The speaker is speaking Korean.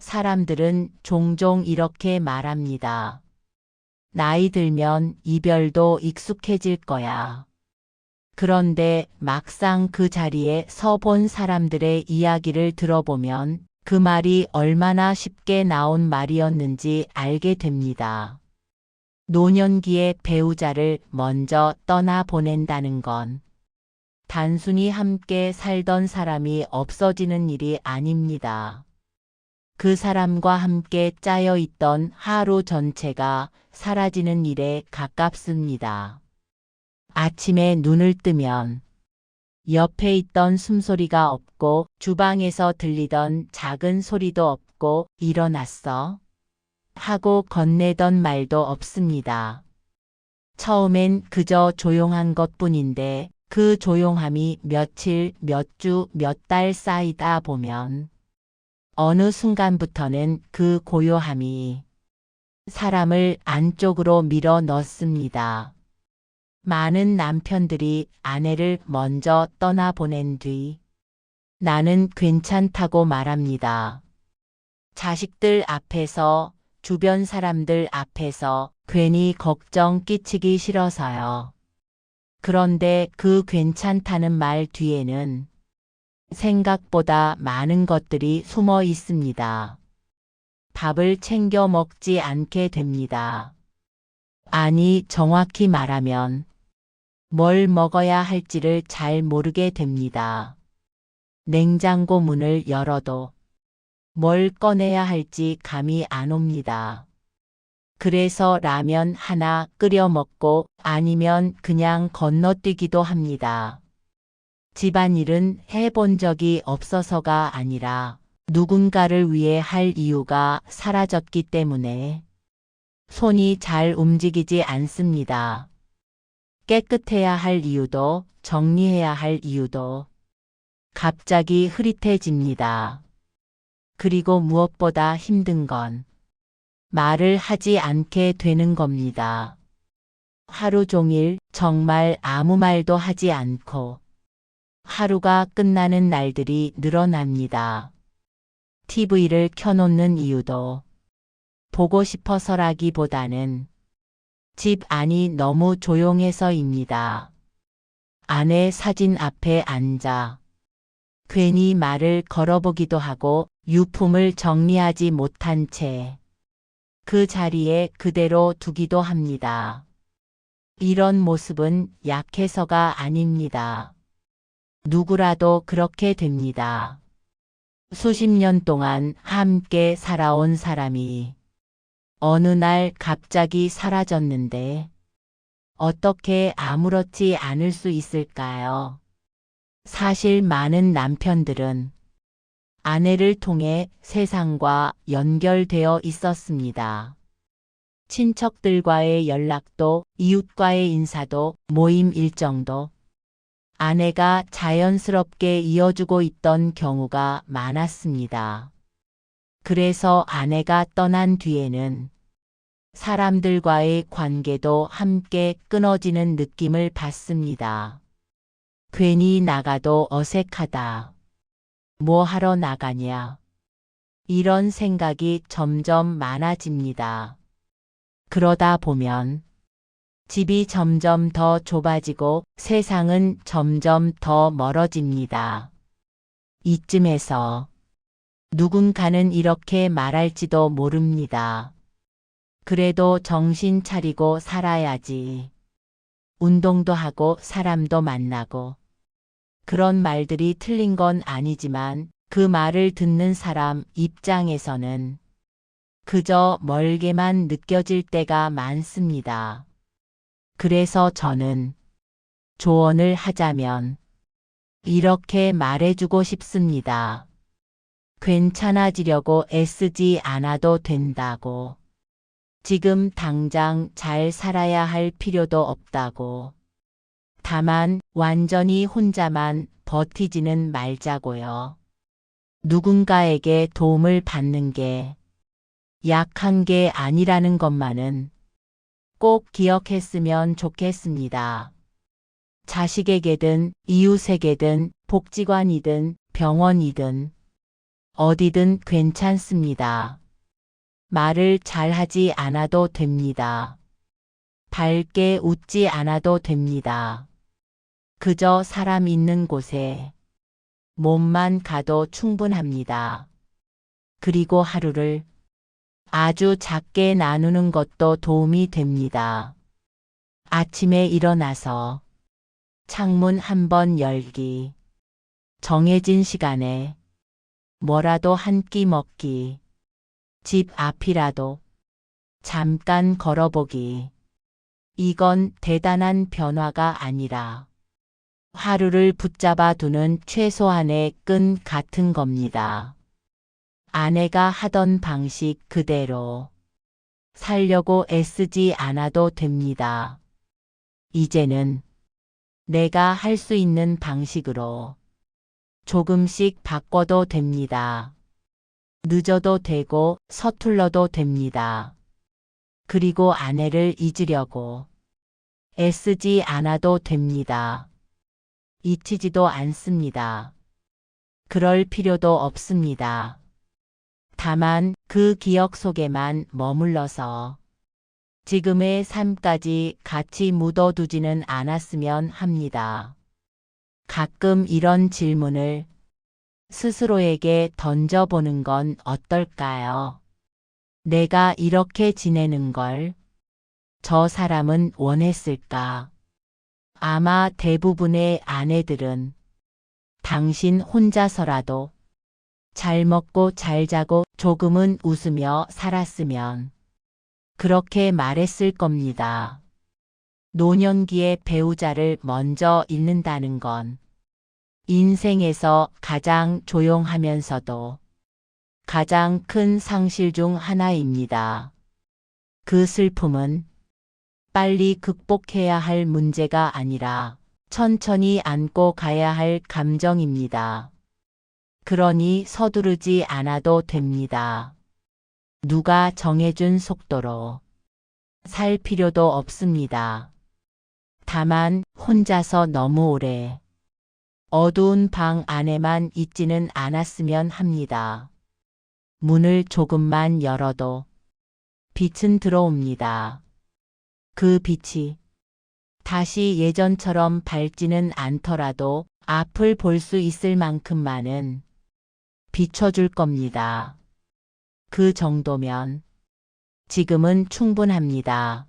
사람들은 종종 이렇게 말합니다. 나이 들면 이별도 익숙해질 거야. 그런데 막상 그 자리에 서 본 사람들의 이야기를 들어보면 그 말이 얼마나 쉽게 나온 말이었는지 알게 됩니다. 노년기에 배우자를 먼저 떠나보낸다는 건 단순히 함께 살던 사람이 없어지는 일이 아닙니다. 그 사람과 함께 짜여 있던 하루 전체가 사라지는 일에 가깝습니다. 아침에 눈을 뜨면 옆에 있던 숨소리가 없고 주방에서 들리던 작은 소리도 없고 일어났어? 하고 건네던 말도 없습니다. 처음엔 그저 조용한 것뿐인데 그 조용함이 며칠, 몇 주, 몇 달 쌓이다 보면 어느 순간부터는 그 고요함이 사람을 안쪽으로 밀어 넣습니다. 많은 남편들이 아내를 먼저 떠나보낸 뒤 나는 괜찮다고 말합니다. 자식들 앞에서, 주변 사람들 앞에서 괜히 걱정 끼치기 싫어서요. 그런데 그 괜찮다는 말 뒤에는 생각보다 많은 것들이 숨어 있습니다. 밥을 챙겨 먹지 않게 됩니다. 아니, 정확히 말하면 뭘 먹어야 할지를 잘 모르게 됩니다. 냉장고 문을 열어도 뭘 꺼내야 할지 감이 안 옵니다. 그래서 라면 하나 끓여 먹고 아니면 그냥 건너뛰기도 합니다. 집안일은 해본 적이 없어서가 아니라 누군가를 위해 할 이유가 사라졌기 때문에 손이 잘 움직이지 않습니다. 깨끗해야 할 이유도 정리해야 할 이유도 갑자기 흐릿해집니다. 그리고 무엇보다 힘든 건 말을 하지 않게 되는 겁니다. 하루 종일 정말 아무 말도 하지 않고 하루가 끝나는 날들이 늘어납니다. TV를 켜놓는 이유도 보고 싶어서라기보다는 집 안이 너무 조용해서입니다. 아내 사진 앞에 앉아 괜히 말을 걸어보기도 하고 유품을 정리하지 못한 채 그 자리에 그대로 두기도 합니다. 이런 모습은 약해서가 아닙니다. 누구라도 그렇게 됩니다. 수십 년 동안 함께 살아온 사람이 어느 날 갑자기 사라졌는데 어떻게 아무렇지 않을 수 있을까요? 사실 많은 남편들은 아내를 통해 세상과 연결되어 있었습니다. 친척들과의 연락도, 이웃과의 인사도, 모임 일정도 아내가 자연스럽게 이어주고 있던 경우가 많았습니다. 그래서 아내가 떠난 뒤에는 사람들과의 관계도 함께 끊어지는 느낌을 받습니다. 괜히 나가도 어색하다. 뭐 하러 나가냐. 이런 생각이 점점 많아집니다. 그러다 보면 집이 점점 더 좁아지고 세상은 점점 더 멀어집니다. 이쯤에서 누군가는 이렇게 말할지도 모릅니다. 그래도 정신 차리고 살아야지. 운동도 하고 사람도 만나고. 그런 말들이 틀린 건 아니지만 그 말을 듣는 사람 입장에서는 그저 멀게만 느껴질 때가 많습니다. 그래서 저는 조언을 하자면 이렇게 말해주고 싶습니다. 괜찮아지려고 애쓰지 않아도 된다고. 지금 당장 잘 살아야 할 필요도 없다고. 다만 완전히 혼자만 버티지는 말자고요. 누군가에게 도움을 받는 게 약한 게 아니라는 것만은 꼭 기억했으면 좋겠습니다. 자식에게든 이웃에게든 복지관이든 병원이든 어디든 괜찮습니다. 말을 잘하지 않아도 됩니다. 밝게 웃지 않아도 됩니다. 그저 사람 있는 곳에 몸만 가도 충분합니다. 그리고 하루를 아주 작게 나누는 것도 도움이 됩니다. 아침에 일어나서 창문 한 번 열기, 정해진 시간에 뭐라도 한 끼 먹기, 집 앞이라도 잠깐 걸어보기. 이건 대단한 변화가 아니라 하루를 붙잡아 두는 최소한의 끈 같은 겁니다. 아내가 하던 방식 그대로 살려고 애쓰지 않아도 됩니다. 이제는 내가 할 수 있는 방식으로 조금씩 바꿔도 됩니다. 늦어도 되고 서툴러도 됩니다. 그리고 아내를 잊으려고 애쓰지 않아도 됩니다. 잊히지도 않습니다. 그럴 필요도 없습니다. 다만 그 기억 속에만 머물러서 지금의 삶까지 같이 묻어두지는 않았으면 합니다. 가끔 이런 질문을 스스로에게 던져보는 건 어떨까요? 내가 이렇게 지내는 걸 저 사람은 원했을까? 아마 대부분의 아내들은 당신 혼자서라도 잘 먹고 잘 자고 조금은 웃으며 살았으면 그렇게 말했을 겁니다. 노년기에 배우자를 먼저 잃는다는 건 인생에서 가장 조용하면서도 가장 큰 상실 중 하나입니다. 그 슬픔은 빨리 극복해야 할 문제가 아니라 천천히 안고 가야 할 감정입니다. 그러니 서두르지 않아도 됩니다. 누가 정해준 속도로 살 필요도 없습니다. 다만 혼자서 너무 오래 어두운 방 안에만 있지는 않았으면 합니다. 문을 조금만 열어도 빛은 들어옵니다. 그 빛이 다시 예전처럼 밝지는 않더라도 앞을 볼 수 있을 만큼만은 비춰줄 겁니다. 그 정도면 지금은 충분합니다.